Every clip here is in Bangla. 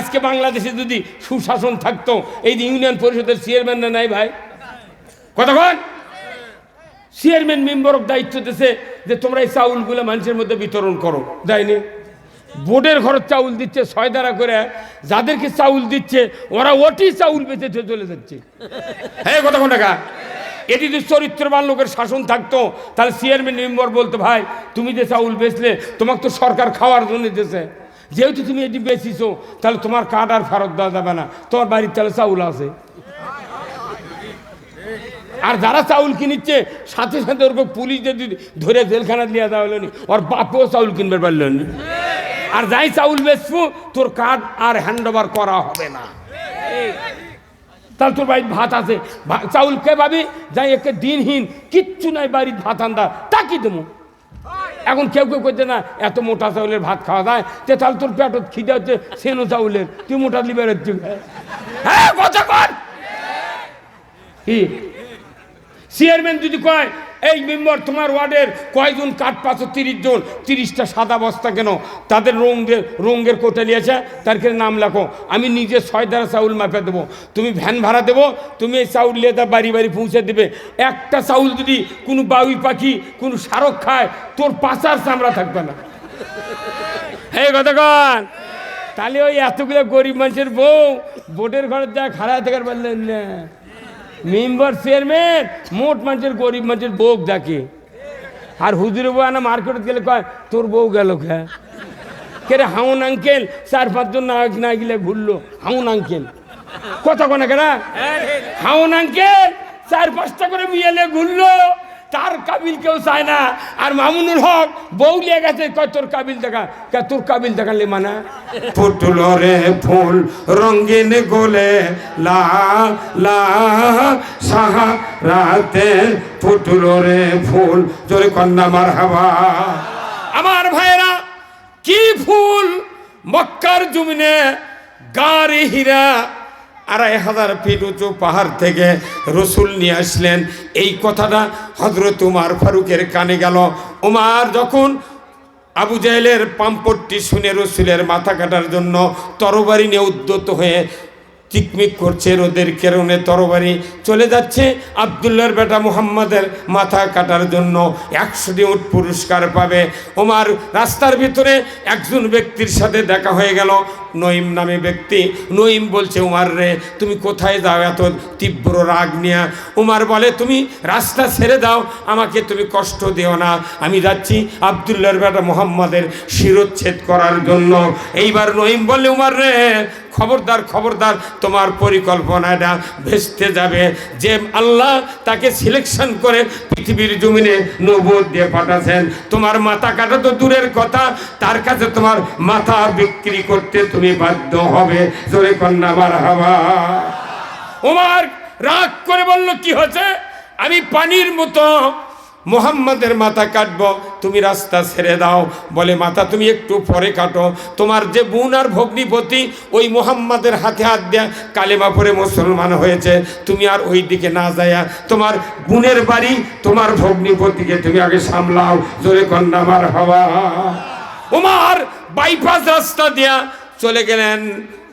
আজকে বাংলাদেশে যদি সুশাসন থাকতো, এই যে ইউনিয়ন পরিষদের চেয়ারম্যান না নাই ভাই, কতক্ষণ চেয়ারম্যান মেম্বারক দায়িত্ব দিতেছে যে তোমরা এই চাউলগুলো মানুষের মধ্যে বিতরণ করো, দেয়নি? বোর্ডের ঘরের চাউল দিচ্ছে 6 দাঁড়া করে, যাদেরকে চাউল দিচ্ছে ওরা ওটি চাউল বেঁচে চলে যাচ্ছে। হ্যাঁ, কতক্ষণ টাকা। এটি যদি চরিত্রবান লোকের শাসন থাকতো, তাহলে চেয়ারম্যান মেম্বার বলতো ভাই তুমি যে চাউল বেচলে তোমাকে তো সরকার খাওয়ার জন্য দিতেছে, যেহেতু তুমি এটি বেচিছো তাহলে তোমার কার্ড আর ফেরত দেওয়া যাবে না, তোমার বাড়ির তাহলে চাউল আছে। আর যারা চাউল কিনিচ্ছে সাথে সাথে ওরকম পুলিশ যদি ধরে জেলখানা নিয়ে দেওয়া হলো নি, ওর বাপও চাউল কিনবে পারল নি। আর যাই চাউল বেচবো তোর কার্ড আর হ্যান্ড ওভার করা হবে না, তাহলে তোর বাড়ির ভাত আছে। চাউল কে পাবি? যাই একে দিনহীন কিচ্ছু নাই বাড়ির ভাত আন্দা, তা কি দেবো? এখন কেউ কেউ করছে না এত মোটা চাউলের ভাত খাওয়া যায়, তাহলে তোর পেটত খিদে হচ্ছে সেনো চাউলের, তুই মোটা লিবে হচ্ছে। হ্যাঁ, কথা কর। কি চেয়ারম্যান যদি কয় এই মেম্বার তোমার ওয়ার্ডের কয়জন কাঠ পাচ্ছ? 30 জন, 30টা সাদা বস্তা কেন? তাদের রঙের কোটা নিয়েছে, তার নাম লেখো, আমি নিজে 6 দাঁড়া চাউল মাপে দেবো, তুমি ভ্যান ভাড়া দেবো, তুমি এই চাউল নিয়ে তা বাড়ি বাড়ি পৌঁছে দেবে। একটা চাউল যদি কোনো বাউই পাখি কোনো শারক খায়, তোর পাচার চামড়া থাকবে না। হ্যাঁ, কতক্ষণ। তাহলে ওই এতগুলো গরিব মানুষের বউ বোর্ডের ঘরে যা খাড়া থাকার পারলেন না। মেম্বার চেয়ারম্যান মোট মানুষের গরিব মানুষের বউ ডাকে। আর হুজুরে বউ আনা মার্কেটে গেলে কয় তোর বউ গেল খা কে রে? হাউন আঙ্কেল 4-5 জন না গেলে ঘুরলো, হাউন আঙ্কেল কথা কোনা কেনা, হাউন আঙ্কেল 4-5টা করে মিয়ালে ঘুরলো, তার কাবিল কেউ চায় না। আর মামুনুল হক বউ লিয়ে গেছে, কয় তোর কাবিল দেখা, তোর কাবিল দেখালে মানা। ফুটলো রে ফুল রঙিন গোলে লা লা সাহারাতে, ফুটলো রে ফুল, জোরে কন্যা মারহাবা। আমার ভাইরা, কি ফুল মক্কার জমিনে গারে হীরা 2500 ফিট উঁচু পাহাড় থেকে রসুল নিয়ে আসলেন। এই কথাটা হযরত উমর ফারুকের কানে গেল। উমর যখন আবু জাহেলের পাম্পটটি শুনে রসুলের মাথা কাটার জন্য তরবারি নিয়ে উদ্যত হয়ে চিকমিক করছে, রোদের কেরণে তরবারি চলে যাচ্ছে আব্দুল্লাহর বেটা মুহাম্মাদের মাথা কাটার জন্য। 100টি উট পুরস্কার পাবে। ওমর রাস্তার ভিতরে একজন ব্যক্তির সাথে দেখা হয়ে গেল, নঈম নামে ব্যক্তি। নঈম বলছে উমর রে তুমি কোথায় যাও এত তীব্র রাগ নিয়ে? উমর বলে তুমি রাস্তা ছেড়ে দাও, আমাকে তুমি কষ্ট দিও না, আমি যাচ্ছি আব্দুল্লাহর বেটা মুহাম্মাদের শিরচ্ছেদ করার জন্য। এইবার নঈম বললে উমর রে খবরদার খবরদার, তোমার পরিকল্পনাটা ভেস্তে যাবে। যে আল্লাহ তাকে সিলেকশন করে পৃথিবীর জমিনে নবুয়ত দিয়ে পাঠাছেন, তোমার মাথা কাটা তো দূরের কথা, তার কাছে তোমার মাথা বিক্রি করতে তুমি বাধ্য হবে। জোরে কন্যা মারহাবা। ওমর রাগ করে বলল কি হচ্ছে? আমি পানির মতো মুহাম্মাদের মাথা কাটবো, তুমি রাস্তা ছেড়ে দাও। বলে মাথা তুমি একটু পরে কাটো, তোমার যে বোন আর ভগ্নিপতি ওই মুহাম্মাদের হাতে হাত দেয়া কালেমা পড়ে মুসলমান হয়েছে, তুমি আর ওই দিকে না যায়া তোমার বোনের বাড়ি তোমার ভগ্নিপতিকে তুমি আগে সামলাও। জোরে কন্যা মারহাবা। ওমর বাইপাস রাস্তা দিয়া চলে গেলেন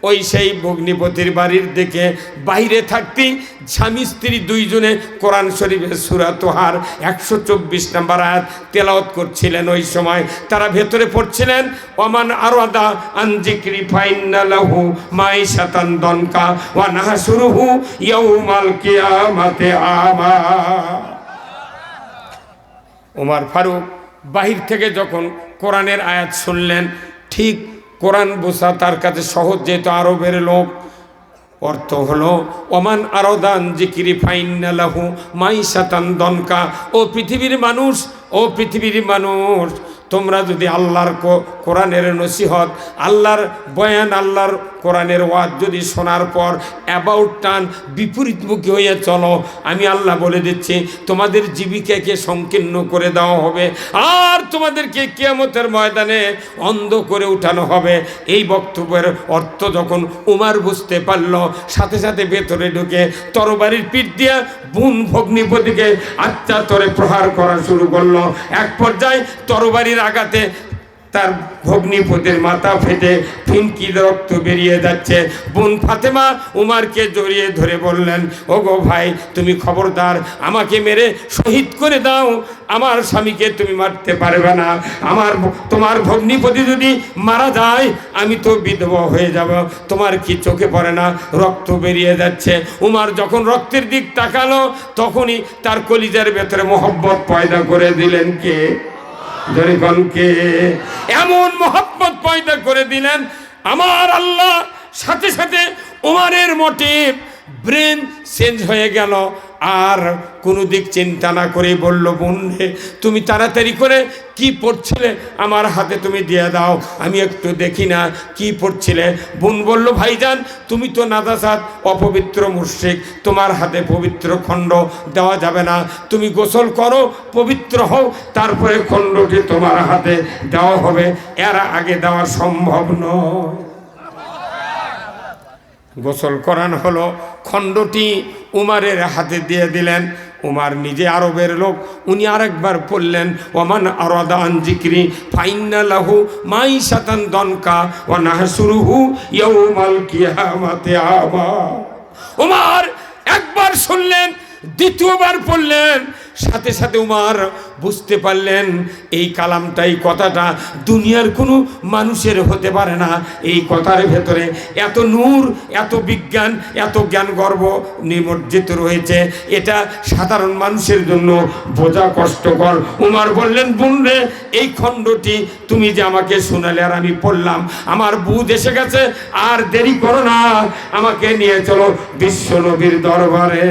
ওই সেই ভগ্নিপতির বাড়ির দিকে। বাইরে থাকতেই স্বামী স্ত্রী দুইজনে কোরআন শরীফের সূরা তোহার 124 নম্বর আয়াত তেলাওয়াত করছিলেন। ওই সময় তারা ভেতরে পড়ছিলেন ওমান আরাদা আন যিকরি ফাইন্না লাহু মাইশাতান দনকা ওয়া নাহশুরুহু ইয়াউমাল কিয়ামাতি আমা। ওমর ফারুক বাহির থেকে যখন কোরআনের আয়াত শুনলেন, ঠিক কোরআন বোঝা তার কাছে সহজ, যেহেতু আরবের লোক। অর্থ হলো ওমান আরাদান যিকরি ফাইন্না লাহু মাইশাতান দনকা। ও পৃথিবীর মানুষ, ও পৃথিবীর মানুষ, তোমরা যদি আল্লাহর কোরআনের নসিহত, আল্লাহর বয়ান, আল্লাহর কোরআনের ওয়াজ যদি শোনার পর অ্যাবাউট টান বিপরীতমুখী হয়ে চলো, আমি আল্লাহ বলে দিচ্ছি তোমাদের জীবিকাকে সংকীর্ণ করে দেওয়া হবে, আর তোমাদেরকে কিয়ামতের ময়দানে অন্ধ করে উঠানো হবে। এই বক্তব্যের অর্থ যখন উমর বুঝতে পারল, সাথে সাথে ভেতরে ঢুকে তরবারির পিঠ দিয়া বোন ভগ্নিপতিকে আচ্ছা তরে প্রহার করা শুরু করলো। এক পর্যায়ে তরবারির আঘাতে তার ভগ্নিপতির মাথা ফেটে ফিনকি রক্ত বেরিয়ে যাচ্ছে। বোন ফাতেমা উমারকে জড়িয়ে ধরে বললেন, ওগো ভাই, তুমি খবরদার আমাকে মেরে শহীদ করে দাও, আমার স্বামীকে তুমি মারতে পারবে না। তোমার ভগ্নিপতি যদি মারা যায় আমি তো বিধবা হয়ে যাব, তোমার কি চোখে পড়ে না রক্ত বেরিয়ে যাচ্ছে? উমার যখন রক্তের দিক তাকালো তখনই তার কলিজার ভেতরে মহব্বত পয়দা করে দিলেন কে? কে? এমন মহব্বত পয়দা করে দিলেন আমার আল্লাহ, সাথে সাথে উমারের মোটিভ ব্রেন চেঞ্জ হয়ে গেল। আর কোনো দিক চিন্তা না করে বলল, বোন রে, তুমি তাড়াতাড়ি করে কি পড়ছিলে আমার হাতে তুমি দিয়ে দাও, আমি একটু দেখি না কি পড়ছিলে। বোন বলল, ভাইজান তুমি তো নাজাসাত অপবিত্র মুশরিক, তোমার হাতে পবিত্র খণ্ড দেওয়া যাবে না, তুমি গোসল করো, পবিত্র হও, তারপরে খণ্ডটি তোমার হাতে দেওয়া হবে, এর আগে দেওয়া সম্ভব নয়। গোসল করানো হলো, খণ্ডটি উমারের হাতে দিয়ে দিলেন। উমার নিজে আরবের লোক, উনি আরেকবার পড়লেন, ওমান আরাদা আন যিকরি ফাইন্না লাহু মাইশাতান দনকা ওয়া নাহশুরুহু ইয়াউমাল কিয়ামাতি আমা। উমার একবার শুনলেন, দ্বিতীয়বার পড়লেন, সাথে সাথে উমার বুঝতে পারলেন এই কালামটাই, কথাটা দুনিয়ার কোনো মানুষের হতে পারে না। এই কথার ভেতরে এত নূর, এত বিজ্ঞান, এত জ্ঞান গর্ব নিমজ্জিত রয়েছে, এটা সাধারণ মানুষের জন্য বোঝা কষ্টকর। উমার বললেন, বোন রে, এই খণ্ডটি তুমি যে আমাকে শোনালে আর আমি পড়লাম, আমার বুঝ এসে গেছে, আর দেরি করো না, আমাকে নিয়ে চলো বিশ্ব নবীর দরবারে।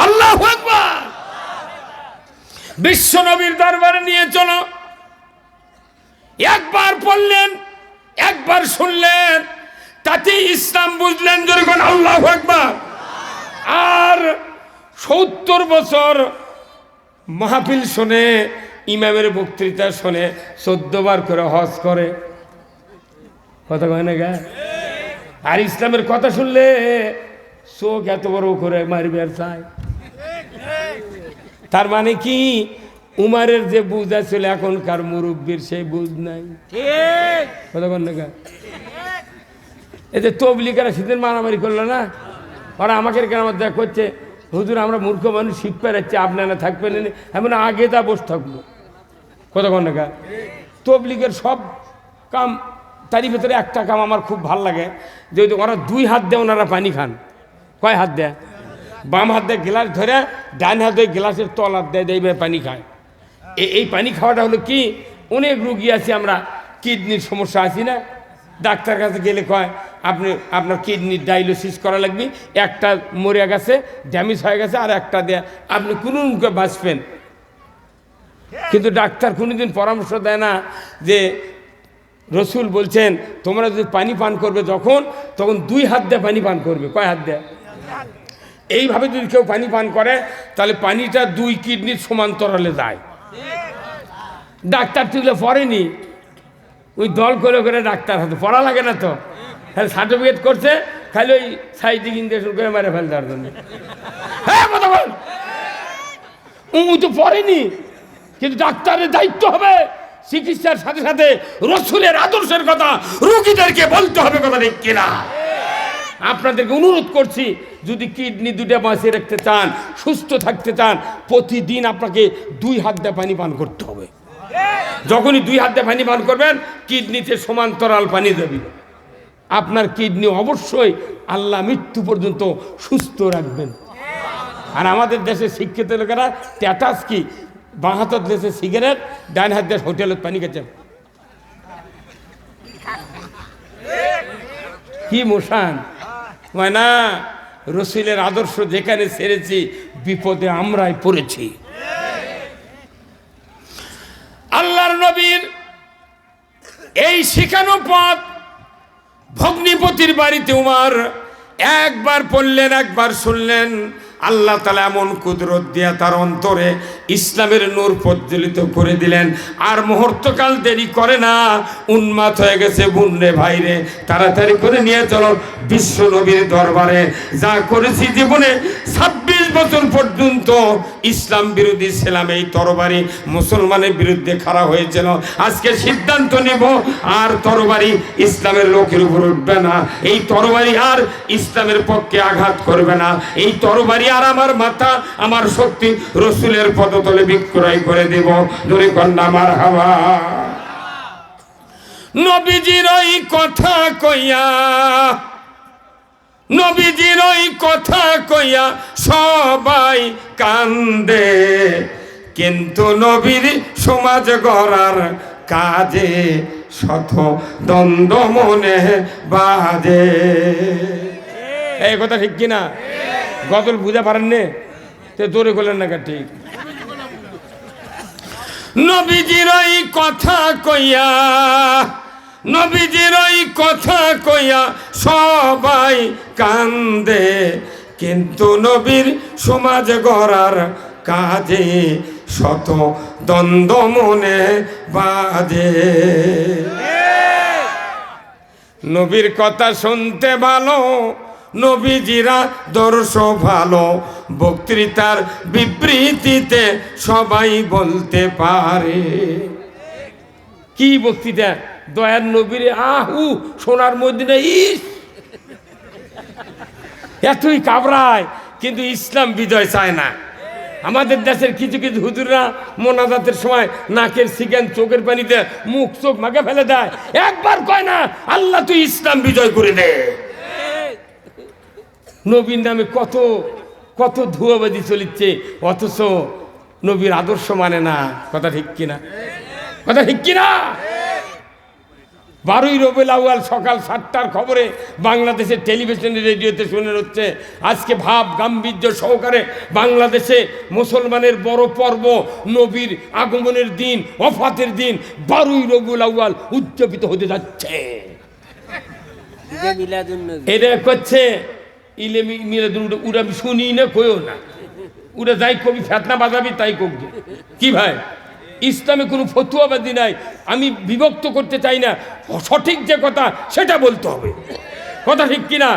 আল্লাহু আকবার! বিশ্ব নবীর দরবারে নিয়ে চলো। একবার পড়লেন, একবার শুনলেন, তাতে ইসলাম বুঝলেন, যখন আল্লাহু আকবার। আর 70 বছর মাহফিল শোনে, ইমামের বক্তৃতা শোনে, 14 বার করে হজ করে, কথা কয় না গা? আর ইসলামের কথা শুনলে চোখ এত বড় করে মারবে আর চায়। তার মানে কি, উমারের যে বুঝ আছিল এখনকার মুরব্বীর সেই বুঝ নাই। কথা কন না গা? এই যে তবলিগেরা সেদিন মারামারি করলো না, ওরা আমাকে কেন দেখ করছে, হুজুর আমরা মূর্খ মানুষ শিখতে যাচ্ছি, আপনারা থাকবেন এমন আগে তা বসে থাকবো। কথা কন না গা? তবলিগের সব কাম, তারই ভেতরে একটা কাম আমার খুব ভাল লাগে, যে ওরা 2 হাত দেয় ওনারা পানি খান। কয় হাত দেয়? বাম হাত দিয়ে গ্লাস ধরে, ডান হাত দিয়ে গ্লাসের তল হাত দেয়, এইভাবে পানি খায়। এই পানি খাওয়াটা হলো কি, অনেক রুগী আছি আমরা, কিডনির সমস্যা আছি না, ডাক্তার কাছে গেলে কয় আপনার কিডনির ডায়ালিসিস করা লাগবে, একটা মরে গেছে, ড্যামেজ হয়ে গেছে, আর একটা দেয় আপনি কোনো বাঁচবেন। কিন্তু ডাক্তার কোনোদিন পরামর্শ দেয় না যে রসুল বলছেন তোমরা যদি পানি পান করবে তখন 2 হাত দিয়ে পানি পান করবে। কয় হাত দেয়? এইভাবে যদি কেউ পানি পান করে তাহলে পানিটা 2 কিডনির সমান্তরালে যায়। ডাক্তার তুলে পড়েনি, ওই দল করে করে ডাক্তার হাতে পড়া লাগে না তো, খালি সার্টিফিকেট করছে, খালি ওই সাইডিং ইঞ্জেকশন করে মেরে ফেল দেওয়ার জন্য। হ্যাঁ কথা বল, ওই তো পড়েনি। কিন্তু ডাক্তারের দায়িত্ব হবে চিকিৎসার সাথে সাথে রসুলের আদর্শের কথা রোগীদেরকে বলতে হবে, কথা ঠিক কিনা? আপনাদেরকে অনুরোধ করছি, যদি কিডনি 2টা বাঁচিয়ে রাখতে চান, সুস্থ থাকতে চান, প্রতিদিন আপনাকে 2 হাত দিয়ে পানি পান করতে হবে। যখনই 2 হাত দিয়ে পানি পান করবেন, কিডনিতে সমান্তরাল পানি দেবে, আপনার কিডনি অবশ্যই আল্লাহ মৃত্যু পর্যন্ত সুস্থ রাখবেন। আর আমাদের দেশে শিক্ষিত লোকেরা ট্যাটাস কি, বাঁ হাতের দেশে সিগারেট, ডান হাত দিয়ে হোটেলের পানি খেয়েছেন। কি মোশান হয় না? রসুলের আদর্শ যেখানে ছেড়েছি বিপদে আমরাই পড়েছি। আল্লাহর নবীর এই শিখানো পথ ভগ্নিপতির বাড়িতে উমার একবার পড়লেন, একবার শুনলেন। আল্লাহ তাআলা এমন কুদরত দিয়া তার অন্তরে ইসলামের নূর প্রজ্বলিত করে দিলেন। আর মুহূর্তকাল দেরি করে না, উন্মাদ হয়ে গেছে। বুনরে ভাইরে, তাড়াতাড়ি করে নিয়ে চলো বিশ্ব নবীর দরবারে। যা করেছি জীবনে 26 বছর পর্যন্ত ইসলাম বিরোধী ছিলাম, এই তরবারি মুসলমানের বিরুদ্ধে খাড়া হয়েছিল। আজকে সিদ্ধান্ত নেব আর তরবারি ইসলামের লোকের উপর উঠবে না, এই তরবারি আর ইসলামের পক্ষে আঘাত করবে না, এই তরবারি আর আমার মাথা আমার শক্তি রসুলের পদতলে বিক্রয় করে দেব। ধরে কন্যা আমার হাওয়া। নবীজির ওই কথা কইয়া, নবীজির ওই কথা কইয়া সবাই কান্দে, কিন্তু নবীর সমাজ গড়ার কাজে শত দ্বন্দ্ব মনে বাজে। এই কথা ঠিক কিনা? গজল বুঝে পারেন নে তে জোরে করলেন না ঠিক। নবীজির ওই কথা কইয়া, নবীজির ওই কথা কইয়া সবাই কান্দে, কিন্তু নবীর সমাজ গড়ার কাজে শত দ্বন্দ্ব মনে বাজে। নবীর কথা শুনতে ভালো, নবীজিরা দর্শ ভালো, বক্তৃতার বিবৃতিতে সবাই বলতে পারে। কি বক্তৃতা? দয়ার নবীর আহু সোনার মদিনা ইস, এতই কাবরায়, কিন্তু ইসলাম বিজয় চায় না। আমাদের দেশের কিছু কিছু হুজুররা মোনাজাতের সময় নাকের সিগান চোখের পানিতে মুখ চোখ মাকে ফেলে দেয়, একবার কয় না আল্লাহ তুই ইসলাম বিজয় করে দে। নবীর নামে কত কত ধুয়াবাজি চলিচ্ছে, অথচ নবীর আদর্শ মানে না। কথা ঠিক কিনা? কথা ঠিক কিনা? 12ই রবিউল আউয়াল সকাল 7টার খবরে বাংলাদেশের টেলিভিশনে রেডিওতে শুনে হচ্ছে আজকে ভাব গাম্ভীর্য সহকারে বাংলাদেশে মুসলমানের বড় পর্ব নবীর আগমনের দিন, ওফাতের দিন 12ই রবিউল আউয়াল উদযাপিত হতে যাচ্ছে। এটা করছে ইলে মিলাদুন, ওরা আমি শুনি না, কইও না, ওরা যাই কবি ফেতনা বাজাবি তাই কবি। কি ভাই, ইসলামে কোনো ফতুয়াবাদী নাই, আমি বিভক্ত করতে চাই না, সঠিক যে কথা সেটা বলতে হবে। কথা ঠিক কিনা?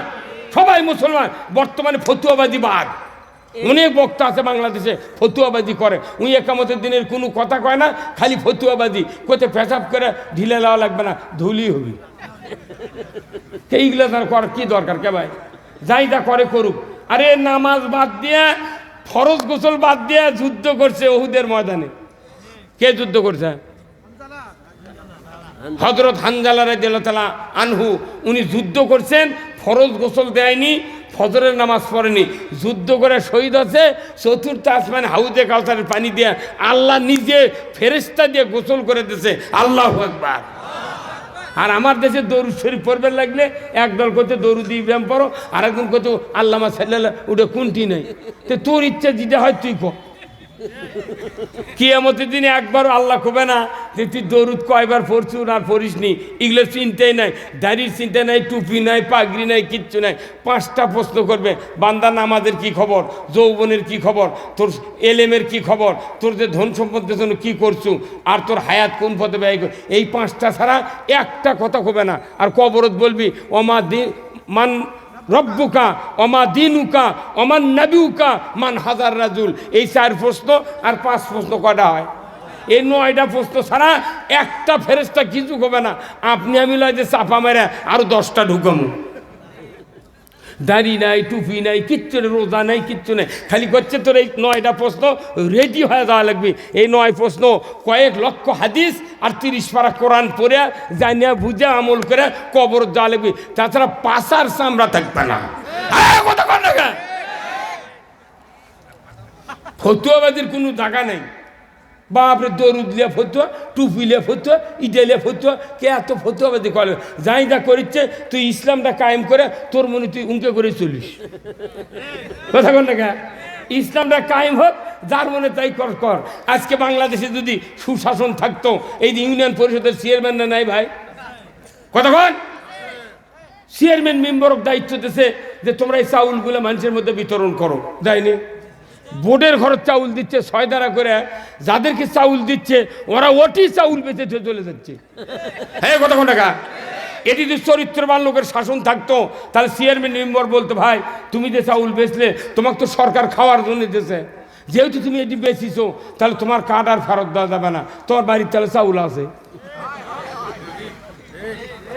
সবাই মুসলমান, বর্তমানে ফতুয়াবাদী বাদ, অনেক বক্তা আছে বাংলাদেশে ফতুয়াবাদী করে, উনি একামতের দিনের কোনো কথা কয় না, খালি ফতুয়াবাদী কোথায় পেশাব করে ঢিলে দেওয়া লাগবে না, ধুলি হবি। এইগুলো তার করার কি দরকার? কে ভাই যাই যা করে করুক। আরে নামাজ বাদ দিয়ে, ফরজ গোসল বাদ দিয়ে যুদ্ধ করছে ওহুদের ময়দানে। কে যুদ্ধ করছে? হযরত হানজালা রাদিয়াল্লাহু তাআলা আনহু, উনি যুদ্ধ করছেন, ফরজ গোসল দেয়নি, ফজরের নামাজ পড়েনি, যুদ্ধ করে শহীদ হচ্ছে। চতুর্থ আসমানে হাউজে কাউসারের পানি দিয়ে আল্লাহ নিজে ফেরেশতা দিয়ে গোসল করে দিয়েছে। আল্লাহু আকবার। আর আমার দেশে দরুদ শরীফ পড়বে লাগলে একদল করতে দরুদ ইব্রাহিম পড়ো, আর একজন করতে আল্লামা সাল্লাল্লাহ, ওটা কোনটি নাই। তো তোর ইচ্ছা যেটা হয় তুই কর। কিয়ামতের দিনে একবার আল্লাহ কবে না যে তুই দরুদ কয়বার পড়ছু আর পড়িস নি, এগুলোর চিন্তাই নাই, দাড়ির চিন্তা নাই, টুপি নাই, পাগড়ি নাই, কিচ্ছু নাই। 5টা প্রশ্ন করবে, বান্দা নামাজের কি খবর, যৌবনের কি খবর, তোর এলেমের কি খবর, তোর যে ধন সম্পদের জন্য কি করছু, আর তোর হায়াত কোন পথে ব্যয়। এই 5টা ছাড়া একটা কথা কবে না। আর কবরত বলবি ওমা দিন মান রব্বুকা, অমা দিনুকা, অমান নবিউকা, মান হাজার রাজুল। এই 4 প্রশ্ন আর 5 প্রশ্ন কয়টা হয়? এই 9টা প্রশ্ন ছাড়া একটা ফেরেশতা কিছু হবে না। আপনি আমি লয় যে চাপা মেরে আরো 10টা ঢুকামু। দাড়ি নাই, টুপি নাই, কিচ্ছু নেই, রোজা নাই, কিচ্ছু নেই, খালি করছে তোর এই 9টা প্রশ্ন রেডি হয়ে যাওয়া লাগবে। এই 9 প্রশ্ন কয়েক লক্ষ হাদিস আর 30 পারা কোরআন পড়ে জানিয়া বুঝে আমল করে কবর যাওয়া লাগবে, তাছাড়া পাশার চামড়া থাকবে না। ফতুয়াবাদীর কোনো জায়গা নেই। বাপরে দরুদ লিয়া ফতুয়া, টুপি লিয়া ফতুয়া, ইটা লিয়া ফতুয়া, কে এত ফতুয়াবাদী করে? যাই যা করিচ্ছে তুই ইসলামটা কায়েম করে তোর মনে তুই উঁকে করে চলিস। কথা কন না, ইসলামটা কায়েম হোক, যার মনে তাই কর কর। আজকে বাংলাদেশে যদি সুশাসন থাকতো, এই যে ইউনিয়ন পরিষদের চেয়ারম্যানরা নাই ভাই, কথা কন, চেয়ারম্যান মেম্বারক দায়িত্ব দিয়েছে যে তোমরা এই চাউলগুলো মানুষের মধ্যে বিতরণ করো, যায়নি। বোর্ডের ঘরে চাউল দিচ্ছে 6 দাঁড়া করে, যাদেরকে চাউল দিচ্ছে ওরা ওটি চাউল বেঁচে চলে যাচ্ছে। হ্যাঁ কথা কোন টাকা? এটি যদি চরিত্রবান লোকের শাসন থাকতো তাহলে চেয়ারম্যান মেম্বার বলতো ভাই তুমি যে চাউল বেচলে তোমাকে তো সরকার খাওয়ার জন্য দিতেছে, যেহেতু তুমি এটি বেচিছো তাহলে তোমার কার্ড আর ফেরত দেওয়া যাবে না, তোমার বাড়ির তাহলে চাউল আছে।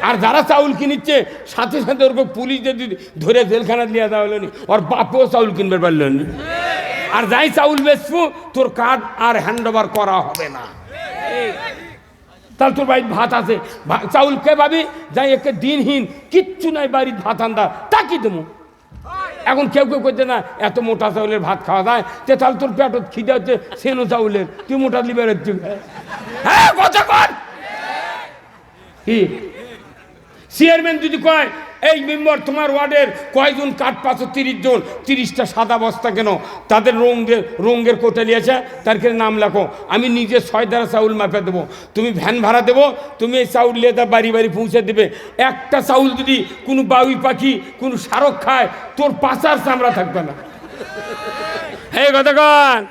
আর যারা চাউল কিনিচ্ছে সাথে সাথে ওর পুলিশ যদি ধরে জেলখানা দিয়ে দেওয়া হলো নি, ওর বাপেও চাউল কিনবে পারলো নি। আর যাই চাউল বেচবো তোর কার্ড আর হ্যান্ড ওভার করা হবে না। তাহলে তোর বাড়ির ভাত আছে, চাউল কে পাবি? যাই একে দিনহীন কিচ্ছু নাই বাড়ির ভাত আন্দা তা কি দেবো। এখন কেউ কেউ করছে না এত মোটা চাউলের ভাত খাওয়া যায়, তাহলে তোর পেটত খিদে হচ্ছে সেনো চাউলের, তুই মোটা লিবার হচ্ছে। হ্যাঁ কথা কর কি চেয়ারম্যান যদি কয় এই মেম্বার তোমার ওয়ার্ডের কয়জন কাঠ পাচ্ছ? 30 জন, 30টা সাদা বস্তা কেন? তাদের রঙের কোটা নিয়েছে, তার ক্ষেত্রে নাম লেখো, আমি নিজে 6 দ্বারা চাউল মাপে দেবো, তুমি ভ্যান ভাড়া দেবো, তুমি এই চাউল নিয়ে তা বাড়ি বাড়ি পৌঁছে দেবে। একটা চাউল যদি কোনো বাউই পাখি কোনো শারক খায় তোর পাচার চামড়া থাকবে না। এই কথা কন।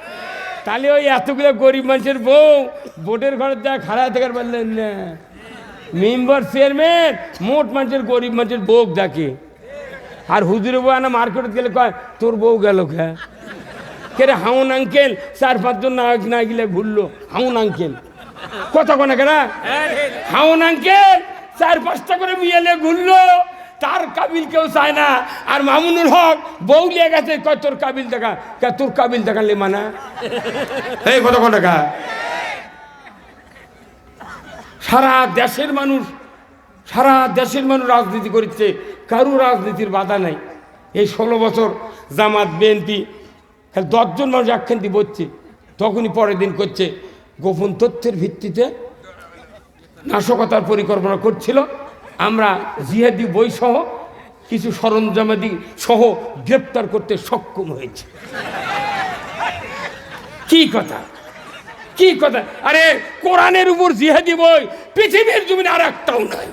তাহলে ওই এতগুলো গরিব মানুষের বউ বোটের ঘরে যা খাড়া থাকার পারলেন না। মেম্বার চেয়ারম্যান মোট মানুষের গরিব মানুষের বউ ডাকে। আর হুজুরে বউ আনা মার্কেটে গেলে কয় তোর বউ গেল কে রে? হাউন আঙ্কেল 4-5 জন না গেলে ঘুরলো হাউন আঙ্কেল। কথা কোনা কেনা হাউন আঙ্কেল 4-5টা করে মিয়ালে ঘুরলো, তার কাবিল কেউ চায় না। আর মামুনুল হক বউ লিয়ে গেছে, কয় তোর কাবিল দেখা, তোর কাবিল দেখালে মানা। এই কথা কোনা কা সারা দেশের মানুষ রাজনীতি করছে, কারো রাজনীতির বাধা নাই। এই 16 বছর জামাত বিএনপি 10 জন মানুষ একখান্তি বসছে, তখনই পরের দিন করছে গোপন তথ্যের ভিত্তিতে নাশকতার পরিকল্পনা করছিল। আমরা জিহাদি বই সহ কিছু সরঞ্জামাদি সহ গ্রেপ্তার করতে সক্ষম হয়েছে। কি কথা কি কথা? আরে কোরআনের উপর জিহাদি বই পৃথিবীর জমিনে আর একটাও নাই।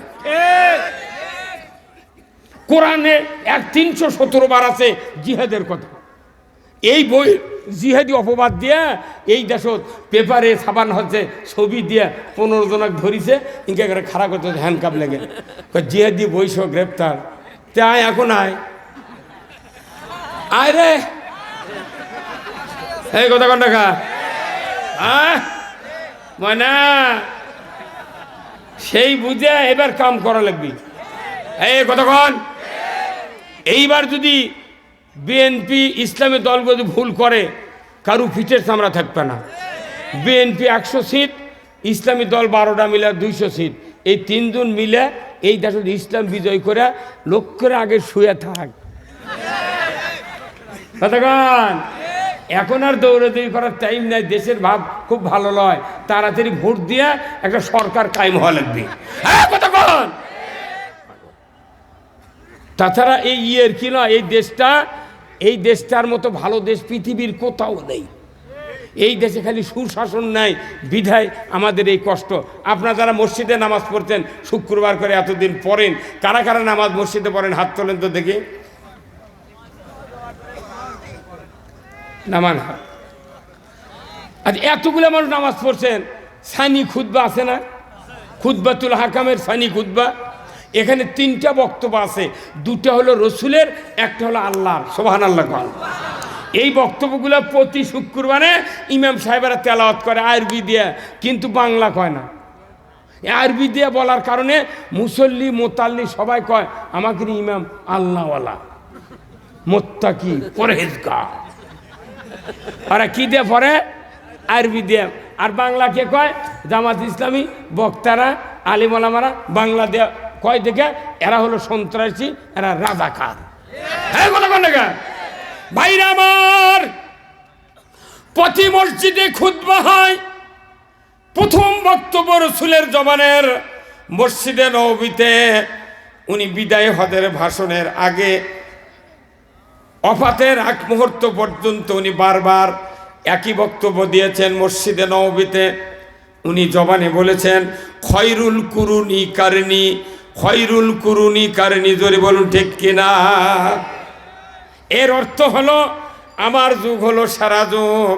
কোরআনে 317 বার আছে জিহাদের কথা। এই বই জিহাদি অপবাদ দিয়া এই দেশত পেপারে ছাপানো হচ্ছে, ছবি দিয়া 15 জনক ধরিছে, ইনকে করে খাড়া করতে হ্যান্ডকাপ লেগে জিহাদি বই সহ গ্রেপ্তার। তাই এখন আয় রে এই কথা কন টাকা ময়না সেই বুঝে এবার কাম করা লাগবে। এই কতক্ষণ এইবার যদি বিএনপি ইসলামী দল যদি ভুল করে কারু ফিটের চামড়া থাকবে না। বিএনপি 100 সিট, ইসলামী দল 12টা মিলে 200 সিট, এই 3 জন মিলে এই দেশের ইসলাম বিজয় করে লক্ষ্যের আগে শুয়ে থাক। কতক্ষণ এখন আর দৌড়াদৌড়ি করার টাইম নাই, দেশের ভাব খুব ভালো লয়, তাড়াতাড়ি ভোট দিয়ে একটা সরকার কায়েম হওয়া লাগবে। কতক্ষণ তাছাড়া এই ইয়ের কি না, এই দেশটার মতো ভালো দেশ পৃথিবীর কোথাও নেই। এই দেশে খালি সুশাসন নাই, বিধায় আমাদের এই কষ্ট। আপনারা যারা মসজিদে নামাজ পড়তেন শুক্রবার করে এতদিন পড়েন, কারা কারা নামাজ মসজিদে পড়েন হাত তোলেন তো দেখি। নামান হাত। আজ এতগুলো মানুষ নামাজ পড়ছেন, সানি খুতবা আছে না? খুতবাতুল হাকামের সানি খুতবা, এখানে 3টা বক্তব্য আছে, 2টা হলো রসুলের, একটা হলো আল্লাহর। সুবহানাল্লাহ। এই বক্তব্যগুলো প্রতি শুক্রবারে ইমাম সাহেবেরা তেলাওয়াত করে আরবি দিয়ে, কিন্তু বাংলা কয় না। আরবি দিয়ে বলার কারণে মুসল্লি মোতাল্লি সবাই কয় আমাকে ইমাম আল্লাহওয়ালা, মোত্তাকি, পরহেজগার। ওরা কি দিয়ে পড়ে? আরবি দিয়ে। আর বাংলা কে কয়? জামাত ইসলামী বক্তারা আলিম ওলামারা বাংলা দিয়ে কয় দেখে এরা হলো সন্ত্রাসী, এরা রাজাকার। ভাইরা আমার, প্রতি মসজিদে খুতবা হয়, প্রথম বক্তব্য রসুলের জবানের মসজিদে নববীতে। উনি বিদায় হজের ভাষণের আগে অফাতের আগ মুহূর্ত পর্যন্ত উনি বারবার একই বক্তব্য দিয়েছেন মসজিদে নববীতে। উনি জবানে বলেছেন খয়রুল কুরুনি কারনি, খয়রুল কুরুনি কারনি। জোরে বলুন ঠিক কিনা? এর অর্থ হলো আমার যুগ হলো সারা যুগ,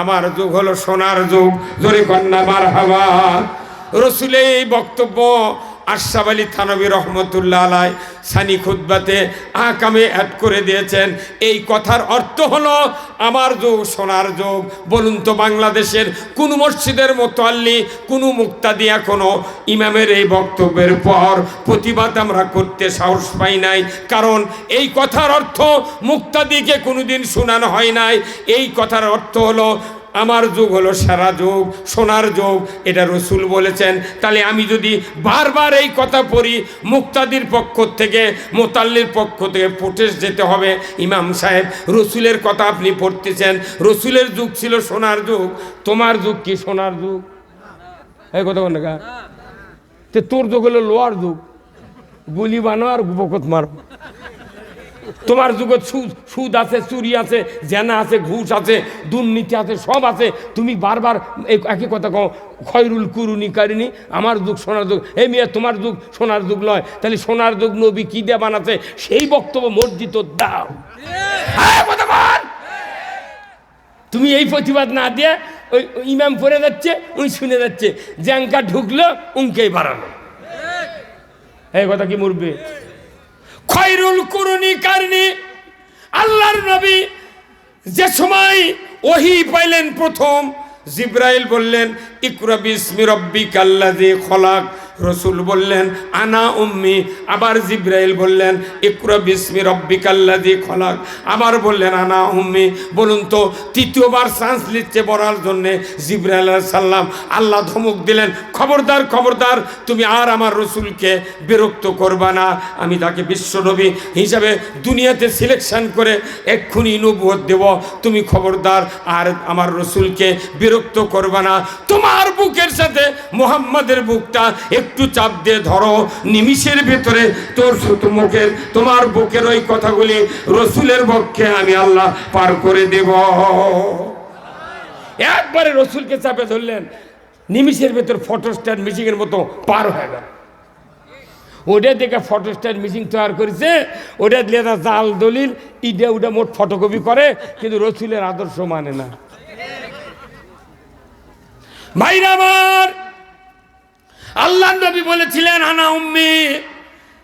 আমার যুগ হলো সোনার যুগ। জোরে কন্যা মারহাবা। রসুলের এই বক্তব্য আশরাফ আলী থানভী রহমতুল্লাহ আলাই সানি খুতবাতে আহকামে অ্যাড করে দিয়েছেন। এই কথার অর্থ হলো আমার যুগ সোনার যুগ। বলুন তো বাংলাদেশের কোন মসজিদের মুতাল্লি কোন মুক্তাদি এখনো ইমামের এই বক্তব্যের পর প্রতিবাদ আমরা করতে সাহস পাই নাই, কারণ এই কথার অর্থ মুক্তাদিকে কোনোদিন শোনানো হয় নাই। এই কথার অর্থ হলো আমার যুগ হলো সেরা যুগ, সোনার যুগ, এটা রসুল বলেছেন। তাহলে আমি যদি বারবার এই কথা পড়ি, মুক্তাদির পক্ষ থেকে মোতাল্লির পক্ষ থেকে প্রোটেস্ট যেতে হবে। ইমাম সাহেব রসুলের কথা আপনি পড়তেছেন, রসুলের যুগ ছিল সোনার যুগ, তোমার যুগ কি সোনার যুগ? এই কথা বল না, তোর যুগ হলো লোয়ার যুগ, গুলি বানো আর বকত মারো। তোমার যুগে সুদ আছে, চুরি আছে, জেনা আছে, ঘুষ আছে, দুর্নীতি আছে, সব আছে। তুমি বারবার এই একই কথা কও, খয়রুল কুরুনি কারিনি, আমার যুগ সোনার যুগ। এই মেয়ে তোমার যুগ সোনার যুগ নয়, তাহলে সোনার যুগ নবী কি দিয়ে বানাচ্ছে সেই বক্তব্য মসজিদ দাও। তুমি এই প্রতিবাদ না দিয়ে ওই ইমাম পড়ে যাচ্ছে, উনি শুনে যাচ্ছে, জ্যাঙ্কা ঢুকলো উনকেই বাড়ানো। এই কথা কি মরবে? খয়রুল কুরুনি কারনি, আল্লাহর নবী যে সময় ওহী পাইলেন প্রথম, জিব্রাইল বললেন ইকরা বিসমি রাব্বিকাল্লাযী খলাক, রসুল বললেন আনা উম্মি, আবার জিব্রাইল বললেন ইকরা বিসমি রাব্বিকাল্লাযী খলাক, আবার বললেন আনা উম্মি। বলুন তো তৃতীয়বার চান্স নিচ্ছে বলার জন্যে জিব্রাইল আলাইহিস সালাম আল্লাহ ধমক দিলেন, খবরদার খবরদার, তুমি আর আমার রসুলকে বিরক্ত করবা না, আমি তাকে বিশ্বনবী হিসাবে দুনিয়াতে সিলেকশন করে এক্ষুনি নবুয়ত দেব, তুমি খবরদার আর আমার রসুলকে বিরক্ত করবা না। তোমার বুকের সাথে মুহাম্মাদের বুকটা একটু চাপ দিয়ে ধরো, নিমিষের ভেতরে মুখের তোমার বুকের ওই কথাগুলি রসুলের পক্ষে আমি আল্লাহ পার করে দেব। একবারে রসুলকে চাপে ধরলেন, নিমিষের ভেতর ফটোস্ট্যাট মিশিং এর মতো পার হয়ে গেল। ওটা দেখে ফটোস্ট্যাট মিশিং তৈরি করেছে, ওটা দিয়ে জাল দলিল ইডে ওটা মোট ফটোকপি করে, কিন্তু রসুলের আদর্শ মানে না। ভাইরা আমার, আল্লাহ নবী বলেছিলেন আনা উম্মি।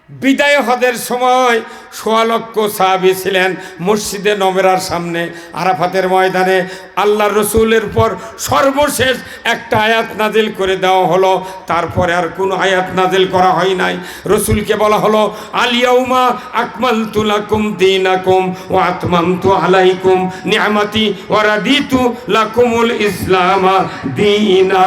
বিদায় হজের সময় ১৬ লক্ষ সাহাবী ছিলেন মসজিদে নববীর সামনে আরাফাতের ময়দানে। আল্লাহর রসুলের পর সর্বশেষ একটা আয়াত নাজিল করে দেওয়া হলো, তারপরে আর কোনো আয়াত নাজিল করা হয় নাই। রসুলকে বলা হলো আল ইয়াউমা আকমালতু লাকুম দীনাকুম ওয়া আতমামতু আলাইকুম নি'মাতি ওয়া রাদিতু লাকুমুল ইসলামা দীনা।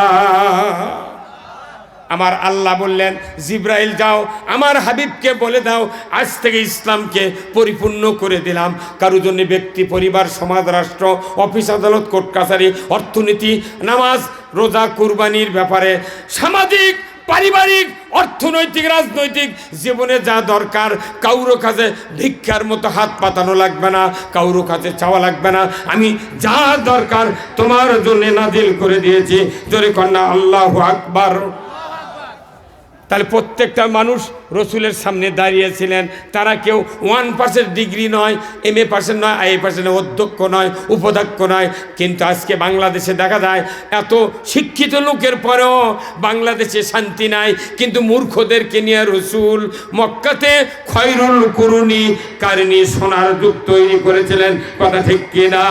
আমার আল্লাহ বললেন জিব্রাইল যাও আমার হাবিবকে বলে দাও আজ থেকে ইসলামকে পরিপূর্ণ করে দিলাম। কারোর জন্য ব্যক্তি, পরিবার, সমাজ, রাষ্ট্র, অফিস, আদালত, কোর্ট কাছারি, অর্থনীতি, নামাজ, রোজা, কুরবানির ব্যাপারে, সামাজিক, পারিবারিক, অর্থনৈতিক, রাজনৈতিক জীবনে যা দরকার, কাউরো কাছে ভিক্ষার মতো হাত পাতানো লাগবে না, কাউরো কাছে চাওয়া লাগবে না। আমি যা দরকার তোমার জন্য নাজিল করে দিয়েছি। জোরে কন্যা আল্লাহু আকবার। তাহলে প্রত্যেকটা মানুষ রসুলের সামনে দাঁড়িয়েছিলেন, তারা কেউ 1% ডিগ্রি নয়, MA পার্সেন্ট নয়, IA পার্সেন্ট, অধ্যক্ষ নয়, উপাধ্যক্ষ নয়। কিন্তু আজকে বাংলাদেশে দেখা যায় এত শিক্ষিত লোকের পরেও বাংলাদেশে শান্তি নাই। কিন্তু মূর্খদেরকে নিয়ে রসুল মক্কাতে খয়রুল কুরুনি কারনি সোনার যুগ তৈরি করেছিলেন। কথা ঠিক কিনা?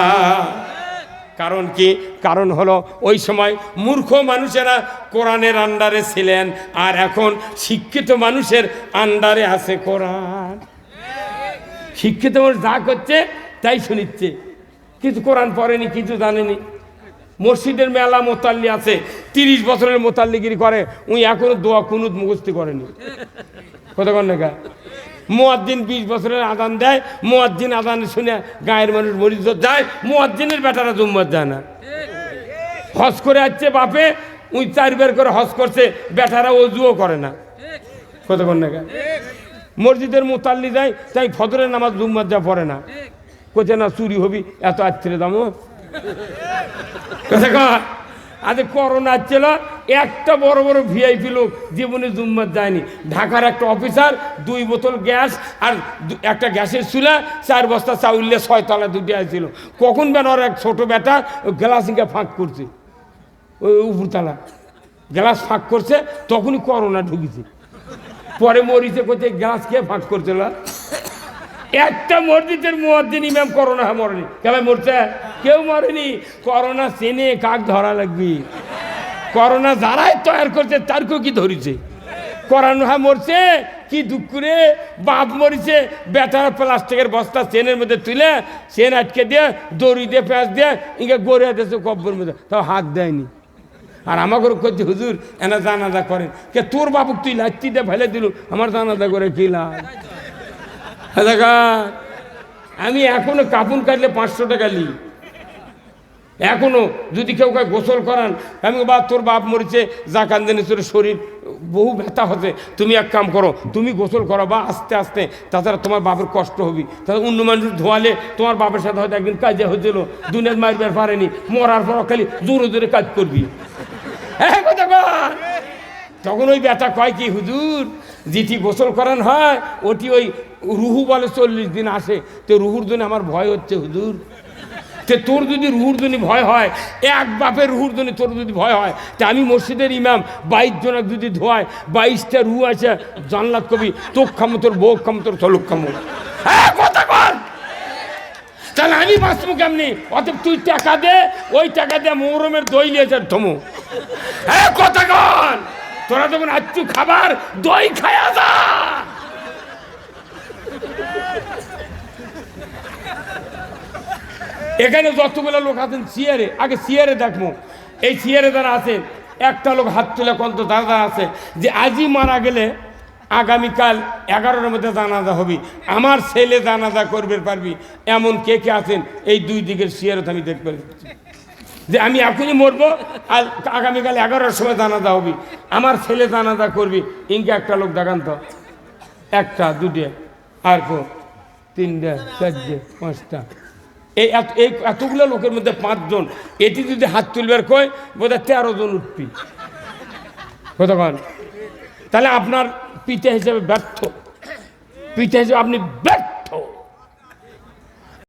কারণ কি? কারণ হলো ওই সময় মূর্খ মানুষেরা কোরআনের আন্ডারে ছিলেন, আর এখন শিক্ষিত মানুষের আন্ডারে আছে কোরআন। শিক্ষিত মানুষ যা করছে তাই শুনিচ্ছে, কিন্তু কোরআন পড়েনি, কিছু জানেনি। মসজিদের মেলা মোতাল্লি আছে, 30 বছরের মোতাল্লিগিরি করে, উনি এখনো দোয়া কুনুত মুখস্থি করেনি। কতক্ষণ না মুয়াজ্জিন 20 বছরের আজান দেয়, মুয়াজ্জিন আজান শুনে গায়ের মানুষ মরিদ যায়, মুয়াজ্জিনের বেটারা জুম্মত যায় না। হজ করে আসছে বাপে, উই 4 বার করে হজ করছে, বেটারা ওযুও করে না। কতক্ষণ না মসজিদের মুতাল্লি যায়, তাই ফজরের নামাজ জুম্মত যা পড়ে না, কোথে না চুরি হবি এত আচ্ছিরে দাম। আজ করোনা ছিল, একটা বড় বড় ভিআইপি লোক জীবনে জুম্মাত যায়নি। ঢাকার একটা অফিসার 2 বোতল গ্যাস আর একটা গ্যাসের চুলা, 4 বস্তা চাউলে 6 তলা দুটি আসছিল। কখন বেন ওর এক ছোটো বেটা গ্লাস ইঙ্গা ফাঁক করছে, ওই উপরতলা গ্লাস ফাঁক করছে, তখনই করোনা ঢুকেছে। পরে মরিচে কোথায় গাছ খেয়ে ফাঁক করছিল। একটা মসজিদের মুয়াজ্জিন ইমাম করোনা মরেনি, কেন মরছে? কেউ মরেনি। করোনা চেনে কাক ধরা লাগবি? করোনা যারাই তৈরি করছে তারকেও কি ধরেছে? করোনা মরছে কি দুঃখ রে, বাপ মরিছে বেতার প্লাস্টিকের বস্তা চেনের মধ্যে তুলে চেন আটকে দিয়ে দড়ি দিয়ে পেঁয়াজ দিয়ে ইঙ্গে গড়িয়ে দিয়েছে কব্বর মধ্যে, তাও হাত দেয়নি। আর আমাকে করছে হুজুর এনা জানাজা করেন, কে তোর বাবুক তুই লাচ্ছি দিয়ে ফেলে দিল, আমার জানাজা করে কি লাভ? আমি এখনো কাপুন কাটলে 500 টাকা নিই। এখনো যদি কেউ কাউ গোসল করান, আমি বা তোর বাপ মরেছে যা কান্দেনি, তোর শরীর বহু ব্যথা হচ্ছে, তুমি এক কাম করো, তুমি গোসল করো বা আস্তে আস্তে, তাছাড়া তোমার বাপের কষ্ট হবি। তাহলে অন্য মানুষ ধোয়ালে তোমার বাপের সাথে হয়তো একদিন কাজে হয়েছিল, দুনিয়ার মারবার পারেনি, মরার পর খালি জোরে জোরে কাজ করবি। হ্যাঁ কথা কর। তখন ওই ব্যথা কয় কি হুজুর, যেটি গোসল করান হয় ওটি ওই রুহু বলে 40 দিন আসে, তো রুহুর জন্য আমার ভয় হচ্ছে হুজুর। তে তোর যদি রুহুর জন্য ভয় হয়, এক বাপের রুহুর জন্য তোর যদি ভয় হয়, তা আমি মসজিদের ইমাম 22 জনক যদি ধোয়ায়, 22টা রুহু আছে জান্নাত কবি, তোক খামো, তোর বউ খামো, তোর থলুক খামো। হ্যাঁ কথা কর। তাহলে আমি বাঁচবো কেমনি? অতএব তুই টাকা দে, ওই টাকা দিয়ে মৌরমের দই নিয়েছে থমো। হ্যাঁ কথা কর। তোরা যখন আচ্ছু খাবার দই খায়া যা। এখানে যতগুলো লোক আছেন চেয়ারে, আগে চেয়ারে দেখবো, এই চেয়ারে যারা আছেন একটা লোক হাত তুলে কত দাদা আছে যে আজই মারা গেলে আগামীকাল 11টার মধ্যে জানাজা হবি, আমার ছেলে জানাজা করবে পারবি, এমন কে কে আছেন? এই দুই দিকের চেয়ারে আমি দেখতে পাচ্ছি যে আমি এখনই মরবো আর আগামীকাল 11টার সময় জানাজা হবি, আমার ছেলে জানাজা করবি। ইনকে একটা লোক দেখান তো, একটা দুটে আর 3টে 4টে 5টা, এই এতগুলো লোকের মধ্যে 5 জন, এটি যদি হাত তুলবার কয় বোধহয় 13 জন উঠবি। কতক্ষণ? তাহলে আপনার পিতা হিসেবে ব্যর্থ, পিতা হিসেবে আপনি ব্যর্থ।